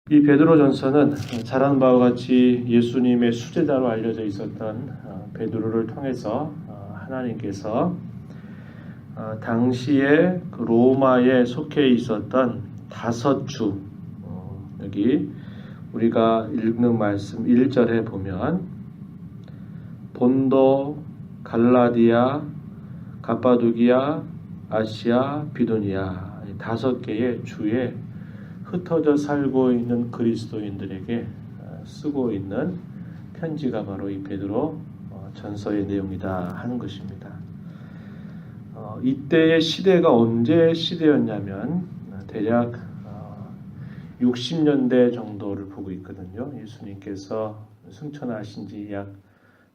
이 베드로전서는 잘 아는 바와 같이 예수님의 수제자로 알려져 있었던 베드로를 통해서 하나님께서 당시에 로마에 속해 있었던 5주, 여기 우리가 읽는 말씀 1절에 보면 본도, 갈라디아, 갑바도기아, 아시아, 비두니아 5개의 주에 흩어져 살고 있는 그리스도인들에게 쓰고 있는 편지가 바로 이 베드로 전서의 내용이다 하는 것입니다. 이때의 시대가 언제 시대였냐면 대략 60년대 정도를 보고 있거든요. 예수님께서 승천하신 지 약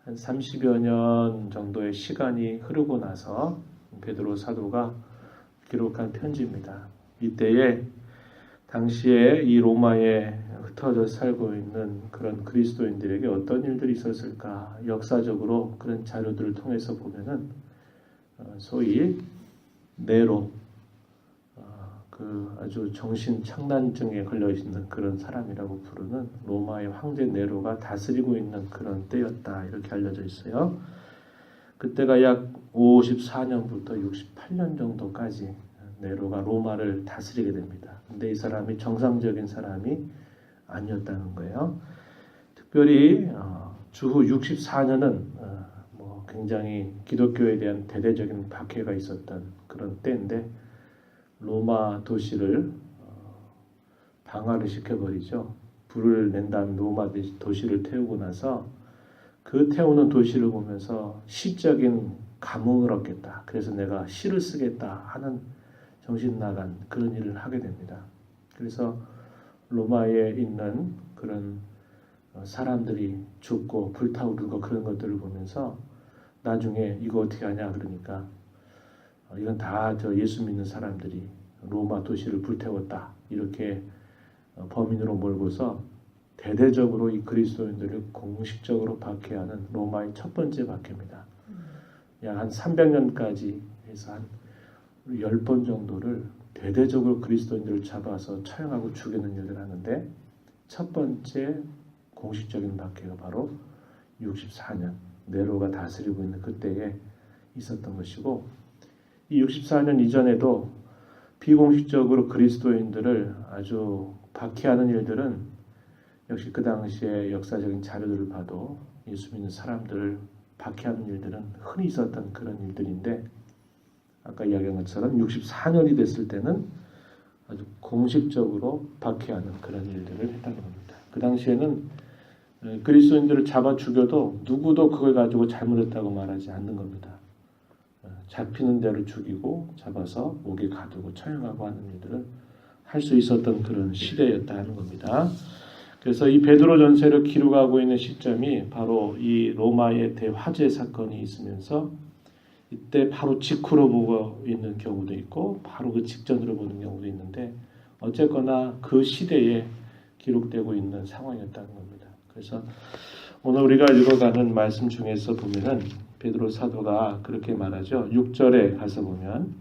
한 30여 년 정도의 시간이 흐르고 나서 베드로 사도가 기록한 편지입니다. 이때에 당시에 이 로마에 흩어져 살고 있는 그런 그리스도인들에게 어떤 일들이 있었을까? 역사적으로 그런 자료들을 통해서 보면은 소위 네로, 그 아주 정신 착란증에 걸려 있는 그런 사람이라고 부르는 로마의 황제 네로가 다스리고 있는 그런 때였다 이렇게 알려져 있어요. 그때가 약 54년부터 68년 정도까지 네로가 로마를 다스리게 됩니다. 근데 이 사람이 정상적인 사람이 아니었다는 거예요. 특별히 주후 64년은 굉장히 기독교에 대한 대대적인 박해가 있었던 그런 때인데 로마 도시를 방화를 시켜버리죠. 불을 낸 다음에 로마 도시를 태우고 나서 그 태우는 도시를 보면서 시적인 감흥을 얻겠다. 그래서 내가 시를 쓰겠다 하는 정신 나간 그런 일을 하게 됩니다. 그래서 로마에 있는 그런 사람들이 죽고 불타오르고 그런 것들을 보면서 나중에 이거 어떻게 하냐 그러니까 이건 다 저 예수 믿는 사람들이 로마 도시를 불태웠다 이렇게 범인으로 몰고서 대대적으로 이 그리스도인들을 공식적으로 박해하는 로마의 첫 번째 박해입니다. 약 한 300년까지 해서 한 10번 정도를 대대적으로 그리스도인들을 잡아서 처형하고 죽이는 일을 하는데 첫 번째 공식적인 박해가 바로 64년 네로가 다스리고 있는 그때에 있었던 것이고 이 64년 이전에도 비공식적으로 그리스도인들을 아주 박해하는 일들은 역시 그 당시의 역사적인 자료들을 봐도 예수 믿는 사람들을 박해하는 일들은 흔히 있었던 그런 일들인데 아까 이야기한 것처럼 64년이 됐을 때는 아주 공식적으로 박해하는 그런 일들을 했다는 겁니다. 그 당시에는 그리스도인들을 잡아 죽여도 누구도 그걸 가지고 잘못했다고 말하지 않는 겁니다. 잡히는 대로 죽이고 잡아서 목에 가두고 처형하고 하는 일들을 할 수 있었던 그런 시대였다 하는 겁니다. 그래서 이 베드로 전서를 기록하고 있는 시점이 바로 이 로마의 대화재 사건이 있으면서 이때 바로 직후로 보고 있는 경우도 있고 바로 그 직전으로 보는 경우도 있는데 어쨌거나 그 시대에 기록되고 있는 상황이었다는 겁니다. 그래서 오늘 우리가 읽어가는 말씀 중에서 보면은 베드로 사도가 그렇게 말하죠. 6절에 가서 보면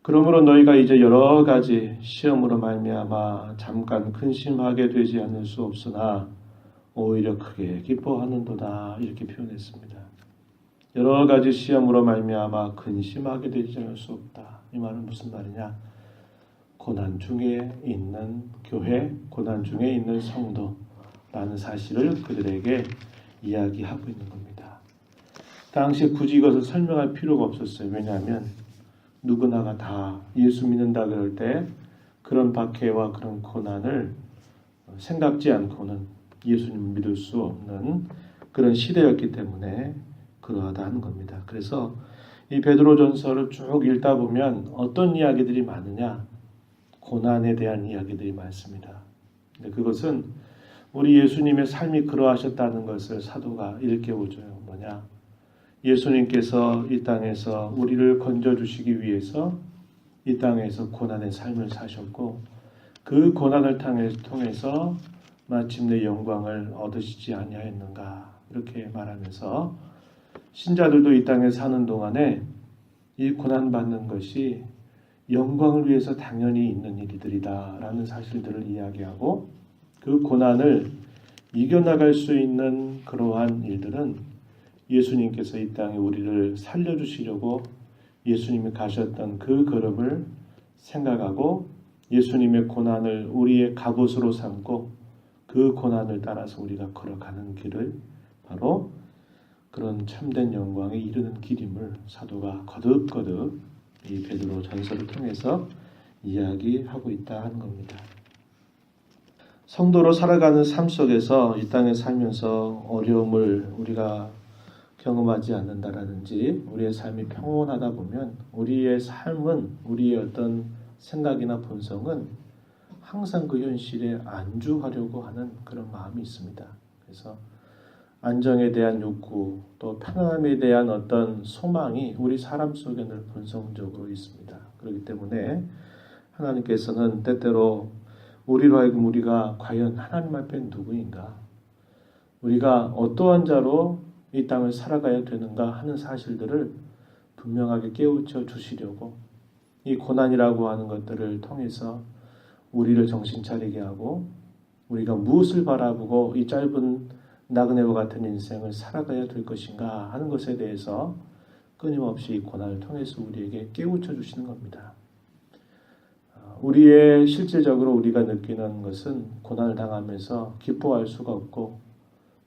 그러므로 너희가 이제 여러 가지 시험으로 말미암아 잠깐 근심하게 되지 않을 수 없으나 오히려 크게 기뻐하는도다 이렇게 표현했습니다. 여러 가지 시험으로 말미암아 근심하게 되지 않을 수 없다. 이 말은 무슨 말이냐? 고난 중에 있는 교회, 고난 중에 있는 성도라는 사실을 그들에게 이야기하고 있는 겁니다. 당시 굳이 이것을 설명할 필요가 없었어요. 왜냐하면 누구나가 다 예수 믿는다 그럴 때 그런 박해와 그런 고난을 생각지 않고는 예수님 믿을 수 없는 그런 시대였기 때문에 그러하다 하는 겁니다. 그래서 이 베드로전서를 쭉 읽다 보면 어떤 이야기들이 많으냐? 고난에 대한 이야기들이 많습니다. 근데 그것은 우리 예수님의 삶이 그러하셨다는 것을 사도가 일깨워줘요. 뭐냐? 예수님께서 이 땅에서 우리를 건져주시기 위해서 이 땅에서 고난의 삶을 사셨고 그 고난을 통해서 마침내 영광을 얻으시지 아니하였는가 이렇게 말하면서 신자들도 이 땅에 사는 동안에 이 고난받는 것이 영광을 위해서 당연히 있는 일들이다라는 사실들을 이야기하고 그 고난을 이겨나갈 수 있는 그러한 일들은 예수님께서 이 땅에 우리를 살려주시려고 예수님이 가셨던 그 걸음을 생각하고 예수님의 고난을 우리의 갑옷으로 삼고 그 고난을 따라서 우리가 걸어가는 길을 바로 그런 참된 영광에 이르는 길임을 사도가 거듭거듭 이 베드로 전서를 통해서 이야기하고 있다 하는 겁니다. 성도로 살아가는 삶 속에서 이 땅에 살면서 어려움을 우리가 경험하지 않는다라든지 우리의 삶이 평온하다 보면 우리의 삶은 우리의 어떤 생각이나 본성은 항상 그 현실에 안주하려고 하는 그런 마음이 있습니다. 그래서 안정에 대한 욕구 또 편안함에 대한 어떤 소망이 우리 사람 속에 늘 본성적으로 있습니다. 그렇기 때문에 하나님께서는 때때로 우리로 하여금 우리가 과연 하나님 앞에 누구인가? 우리가 어떠한 자로 이 땅을 살아가야 되는가 하는 사실들을 분명하게 깨우쳐 주시려고 이 고난이라고 하는 것들을 통해서 우리를 정신 차리게 하고 우리가 무엇을 바라보고 이 짧은 나그네와 같은 인생을 살아가야 될 것인가 하는 것에 대해서 끊임없이 이 고난을 통해서 우리에게 깨우쳐 주시는 겁니다. 우리의 실질적으로 우리가 느끼는 것은 고난을 당하면서 기뻐할 수가 없고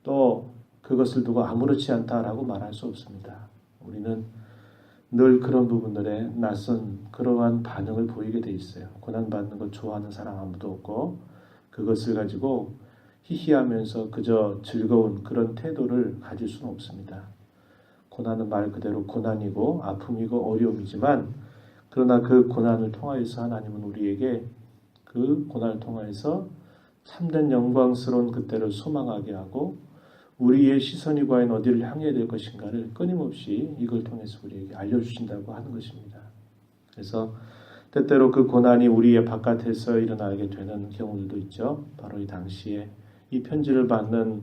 또 그것을 두고 아무렇지 않다라고 말할 수 없습니다. 우리는 늘 그런 부분들에 낯선 그러한 반응을 보이게 돼 있어요. 고난받는 것 좋아하는 사람 아무도 없고 그것을 가지고 희희하면서 그저 즐거운 그런 태도를 가질 수는 없습니다. 고난은 말 그대로 고난이고 아픔이고 어려움이지만 그러나 그 고난을 통하여서 하나님은 우리에게 그 고난을 통하여서 참된 영광스러운 그때를 소망하게 하고 우리의 시선이 과연 어디를 향해야 될 것인가를 끊임없이 이걸 통해서 우리에게 알려주신다고 하는 것입니다. 그래서 때때로 그 고난이 우리의 바깥에서 일어나게 되는 경우들도 있죠. 바로 이 당시에 이 편지를 받는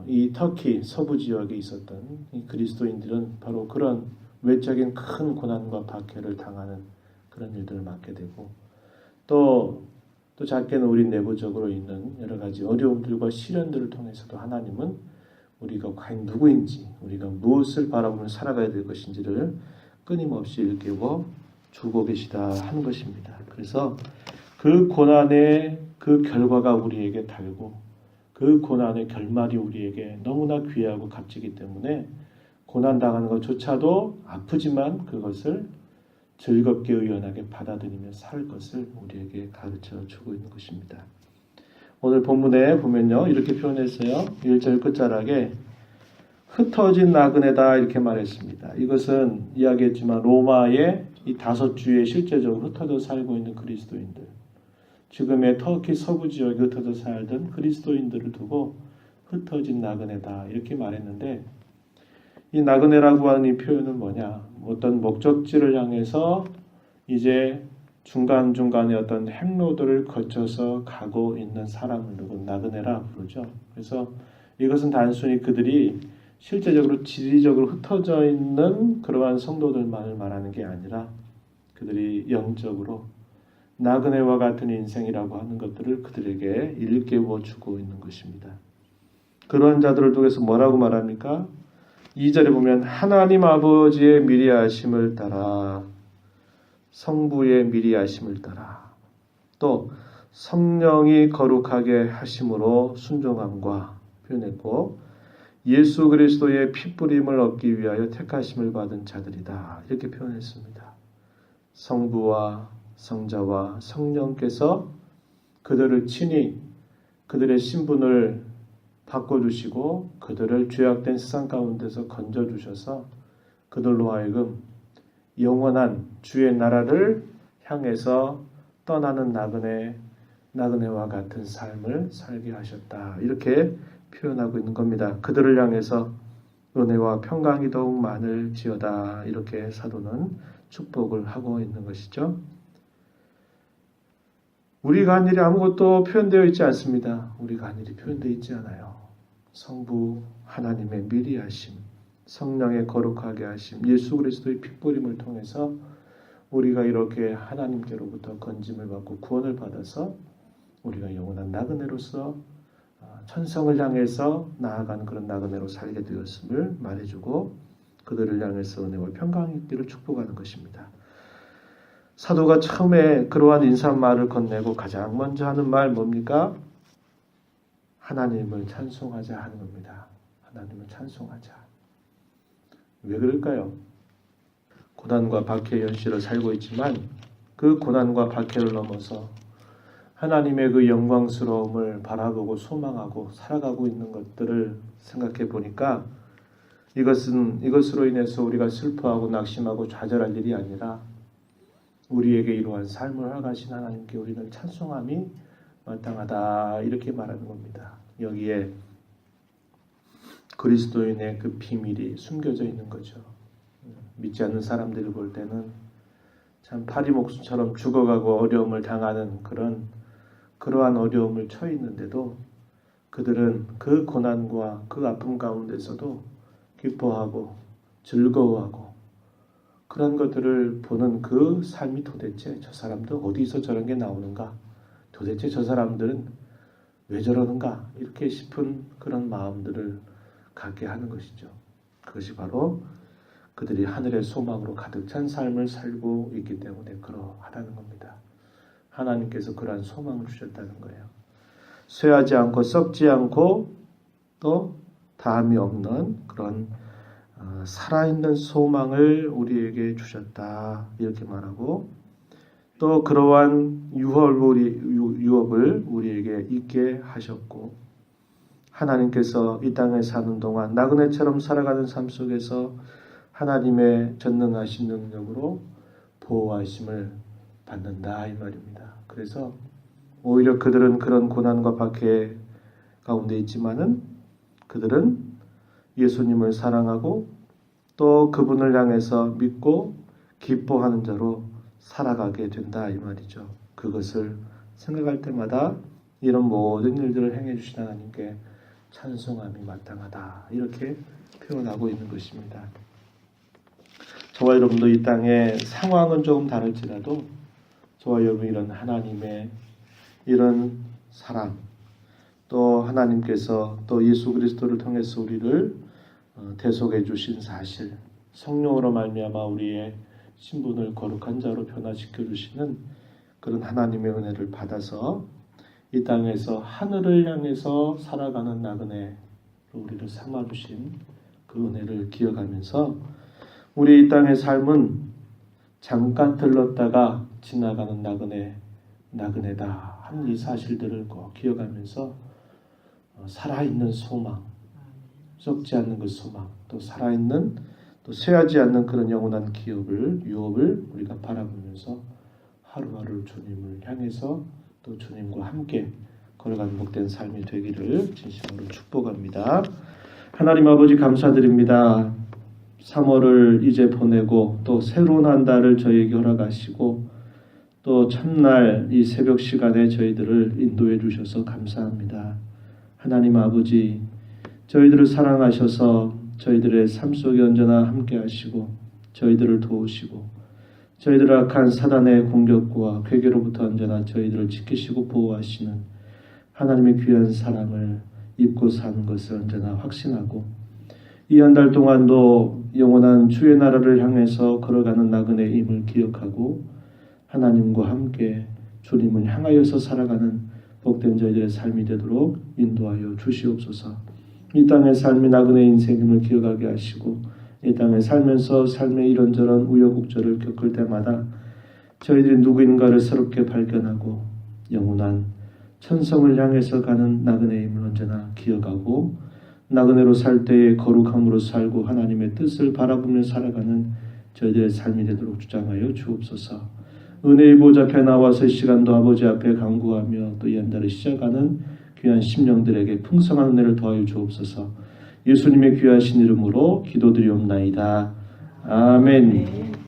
이 터키 서부 지역에 있었던 이 그리스도인들은 바로 그런 외적인 큰 고난과 박해를 당하는 그런 일들을 맡게 되고 또 작게는 우리 내부적으로 있는 여러 가지 어려움들과 시련들을 통해서도 하나님은 우리가 과연 누구인지 우리가 무엇을 바라보며 살아가야 될 것인지를 끊임없이 일깨워 주고 계시다 하는 것입니다. 그래서 그 고난의 그 결과가 우리에게 달고 그 고난의 결말이 우리에게 너무나 귀하고 값지기 때문에 고난당하는 것조차도 아프지만 그것을 즐겁게 의연하게 받아들이며 살 것을 우리에게 가르쳐 주고 있는 것입니다. 오늘 본문에 보면요. 이렇게 표현했어요. 1절 끝자락에 흩어진 나그네다 이렇게 말했습니다. 이것은 이야기했지만 로마의 이 5주에 실제적으로 흩어져 살고 있는 그리스도인들 지금의 터키 서부 지역에 흩어져 살던 그리스도인들을 두고 흩어진 나그네다 이렇게 말했는데 이 나그네라고 하는 이 표현은 뭐냐? 어떤 목적지를 향해서 이제 중간중간에 어떤 행로들을 거쳐서 가고 있는 사람을 두고 나그네라 부르죠. 그래서 이것은 단순히 그들이 실제적으로 지리적으로 흩어져 있는 그러한 성도들만을 말하는 게 아니라 그들이 영적으로 나그네와 같은 인생이라고 하는 것들을 그들에게 일깨워 주고 있는 것입니다. 그런 자들을 통해서 뭐라고 말합니까? 2절에 보면 하나님 아버지의 미리하심을 따라 성부의 미리하심을 따라 또 성령이 거룩하게 하심으로 순종함과 표현했고 예수 그리스도의 피뿌림을 얻기 위하여 택하심을 받은 자들이다 이렇게 표현했습니다. 성부와 성자와 성령께서 그들을 친히 그들의 신분을 바꿔주시고 그들을 죄악된 세상 가운데서 건져주셔서 그들로 하여금 영원한 주의 나라를 향해서 떠나는 나그네와 같은 삶을 살게 하셨다. 이렇게 표현하고 있는 겁니다. 그들을 향해서 은혜와 평강이 더욱 많을지어다. 이렇게 사도는 축복을 하고 있는 것이죠. 우리가 한 일이 아무것도 표현되어 있지 않습니다. 우리가 한 일이 표현되어 있지 않아요. 성부 하나님의 미리하심, 성령의 거룩하게 하심, 예수 그리스도의 피뿌림을 통해서 우리가 이렇게 하나님께로부터 건짐을 받고 구원을 받아서 우리가 영원한 나그네로서 천성을 향해서 나아가는 그런 나그네로 살게 되었음을 말해주고 그들을 향해서 은혜와 평강이 있기를 축복하는 것입니다. 사도가 처음에 그러한 인사말을 건네고 가장 먼저 하는 말 뭡니까? 하나님을 찬송하자 하는 겁니다. 하나님을 찬송하자. 왜 그럴까요? 고난과 박해의 현실을 살고 있지만 그 고난과 박해를 넘어서 하나님의 그 영광스러움을 바라보고 소망하고 살아가고 있는 것들을 생각해 보니까 이것으로 인해서 우리가 슬퍼하고 낙심하고 좌절할 일이 아니라 우리에게 이러한 삶을 허락하신 하나님께 우리는 찬송함이 마땅하다 이렇게 말하는 겁니다. 여기에 그리스도인의 그 비밀이 숨겨져 있는 거죠. 믿지 않는 사람들이 볼 때는 참 파리목수처럼 죽어가고 어려움을 당하는 그러한 어려움을 처해 있는데도 그들은 그 고난과 그 아픔 가운데서도 기뻐하고 즐거워하고 그런 것들을 보는 그 삶이 도대체 저 사람들 어디서 저런 게 나오는가? 도대체 저 사람들은 왜 저러는가? 이렇게 싶은 그런 마음들을 갖게 하는 것이죠. 그것이 바로 그들이 하늘의 소망으로 가득 찬 삶을 살고 있기 때문에 그러하다는 겁니다. 하나님께서 그러한 소망을 주셨다는 거예요. 쇠하지 않고 썩지 않고 또 다함이 없는 그런 살아있는 소망을 우리에게 주셨다 이렇게 말하고 또 그러한 유업을 우리에게 있게 하셨고 하나님께서 이 땅에 사는 동안 나그네처럼 살아가는 삶 속에서 하나님의 전능하신 능력으로 보호하심을 받는다 이 말입니다. 그래서 오히려 그들은 그런 고난과 박해 가운데 있지만은 그들은 예수님을 사랑하고 또 그분을 향해서 믿고 기뻐하는 자로 살아가게 된다 이 말이죠. 그것을 생각할 때마다 이런 모든 일들을 행해 주신 하나님께 찬송함이 마땅하다 이렇게 표현하고 있는 것입니다. 저와 여러분도 이 땅의 상황은 조금 다를지라도 저와 여러분 이런 하나님의 이런 사랑 또 하나님께서 또 예수 그리스도를 통해서 우리를 대속해 주신 사실 성령으로 말미암아 우리의 신분을 거룩한 자로 변화시켜 주시는 그런 하나님의 은혜를 받아서 이 땅에서 하늘을 향해서 살아가는 나그네로 우리를 삼아 주신 그 은혜를 기억하면서 우리 이 땅의 삶은 잠깐 들렀다가 지나가는 나그네다 하는 이 사실들을 꼭 기억하면서 살아있는 소망, 썩지 않는 그 소망, 또 살아있는 또 쇠하지 않는 그런 영원한 유업을 우리가 바라보면서 하루하루 주님을 향해서 또 주님과 함께 걸어가는 복된 삶이 되기를 진심으로 축복합니다. 하나님 아버지 감사드립니다. 3월을 이제 보내고 또 새로운 한 달을 저희에게 허락하시고 또 첫날 이 새벽 시간에 저희들을 인도해 주셔서 감사합니다. 하나님 아버지 저희들을 사랑하셔서 저희들의 삶 속에 언제나 함께 하시고 저희들을 도우시고 저희들을 악한 사단의 공격과 괴계로부터 언제나 저희들을 지키시고 보호하시는 하나님의 귀한 사랑을 입고 사는 것을 언제나 확신하고 이 한 달 동안도 영원한 주의 나라를 향해서 걸어가는 나그네임을 기억하고 하나님과 함께 주님을 향하여서 살아가는 복된 저희들의 삶이 되도록 인도하여 주시옵소서. 이 땅의 삶이 나그네 인생임을 기억하게 하시고 이 땅에 살면서 삶의 이런저런 우여곡절을 겪을 때마다 저희들이 누구인가를 새롭게 발견하고 영원한 천성을 향해서 가는 나그네임을 언제나 기억하고 나그네로 살 때에 거룩함으로 살고 하나님의 뜻을 바라보며 살아가는 저희들의 삶이 되도록 주장하여 주옵소서. 은혜의 보좌 앞에 나와서 이 시간도 아버지 앞에 간구하며 또 이 한 달을 시작하는 귀한 심령들에게 풍성한 은혜를 더하여 주옵소서. 예수님의 귀하신 이름으로 기도드리옵나이다. 아멘.